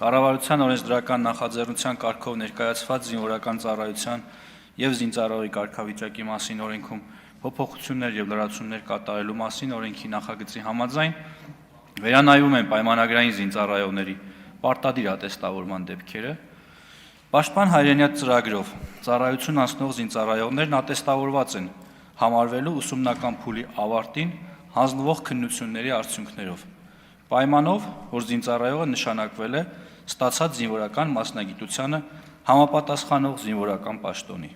Կառավարության օրենսդրական նախաձեռնության կարգով ներկայացված զինվորական ծառայության եւ զինծառայողի կարգավիճակի մասին օրենքում փոփոխություններ եւ լրացումներ կատարելու մասին օրենքի նախագծի համաձայն վերանայվում են պայմանագրային զինծառայողների պարտադիր ատեստավորման դեպքերը, Պաշտպան հայրենյաց ծրագրով ծառայություն անցնող զինծառայողներն ատեստավորված են համարվելու ուսումնական փուլի ավարտին հանձնվող քննությունների արդյունքներով, պայմանով, որ զինծառայողը նշանակվել է ստացած զինվորական մասնագիտությանը համապատասխանող զինվորական պաշտոնի։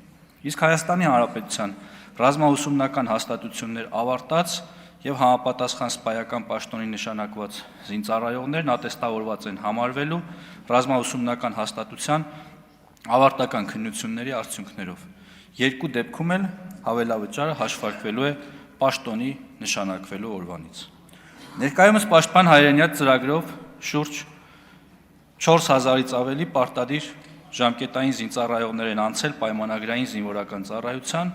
Իսկ Հայաստանի Հանրապետության ռազմաուսումնական հաստատություններ ավարտած եւ համապատասխան սպայական պաշտոնի նշանակված զինծառայողներն ատեստավորված են համարվելու ռազմաուսումնական հաստատության ավարտական քննությունների արդյունքներով։ Երկու դեպքում էլ հավելավճարը հաշվարկվելու է պաշտոնի նշանակվելու օրվանից։ Ներկայումս Պաշտպան հայրենյաց ծրագրով շուրջ 4000-ից ավելի պարտադիր ժամկետային զինծառայողներ են անցել պայմանագրային զինվորական ծառայության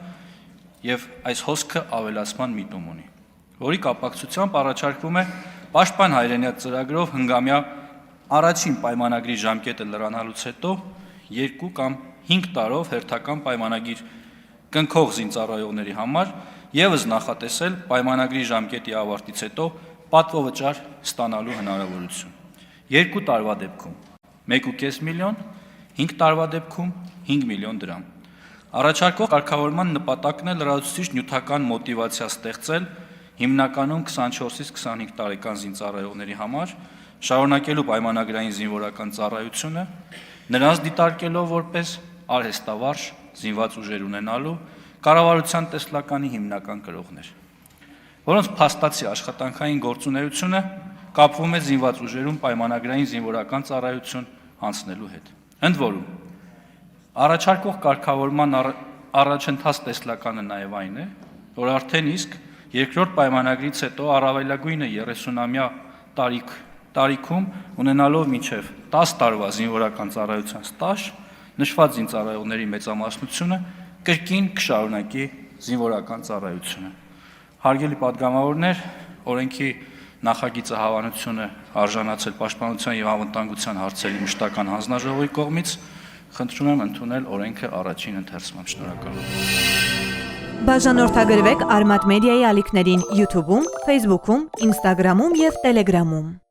եւ այս հոսքը ավելացման միտում ունի, որի կապակցությամբ առաջարկվում է Պաշտպան հայրենյաց ծրագրով հնգամյա առաջին պայմանագրի ժամկետը լրանալուց հետո 2 կամ 5 տարով հերթական պայմանագիր կնքող զինծառայողների համար եւս նախատեսել պայմանագրի ժամկետի ավարտից հետո պատվովճար ստանալու հնարավորություն։ 2 տարվա դեպքում 1.5 միլիոն, 5 տարվա դեպքում 5 միլիոն դրամ։ Առաջարկող կարգավորման նպատակն է լրացուցիչ նյութական մոտիվացիա ստեղծել հիմնականում 24-ից 25 տարեկան զինծառայողների համար շարունակելու պայմանագրային զինվորական ծառայությունը, նրանց դիտարկելով որպես արհեստավարժ զինված ուժեր ունենալու կառավարության տեսլականի հիմնական կրողներ, որոնց փաստացի աշխատանքային գործունեությունը կապվում է զինված ուժերում պայմանագրային զինվորական ծառայություն անցնելու հետ։ Ընդ որում, առաջարկող կարգավորման առաջընթաց տեսլականը նաև այն է, որ արդեն իսկ երկրորդ պայմանագրից հետո առավելագույնը 30-ամյա տարիքում ունենալով մինչև 10 տարվա զինվորական ծառայության ստաժ, նշված զինծառայողների մեծամասնությունը կրկին կշարունակի զինվորական ծառայությունը։ Հարգելի պատգամավորներ, օրենքի նախագիծը հավանություն է արժանացել Պաշտպանության եւ անվտանգության հարցերի մշտական հանձնաժողովի կողմից, խնդրում եմ ընդունել օրենքը առաջին ընթերցմամբ։ Շնորհակալություն։ Բաժանորդագրվեք Արմատ մեդիայի ալիքներին YouTube-ում, Facebook-ում, Instagram-ում եւ Telegram-ում։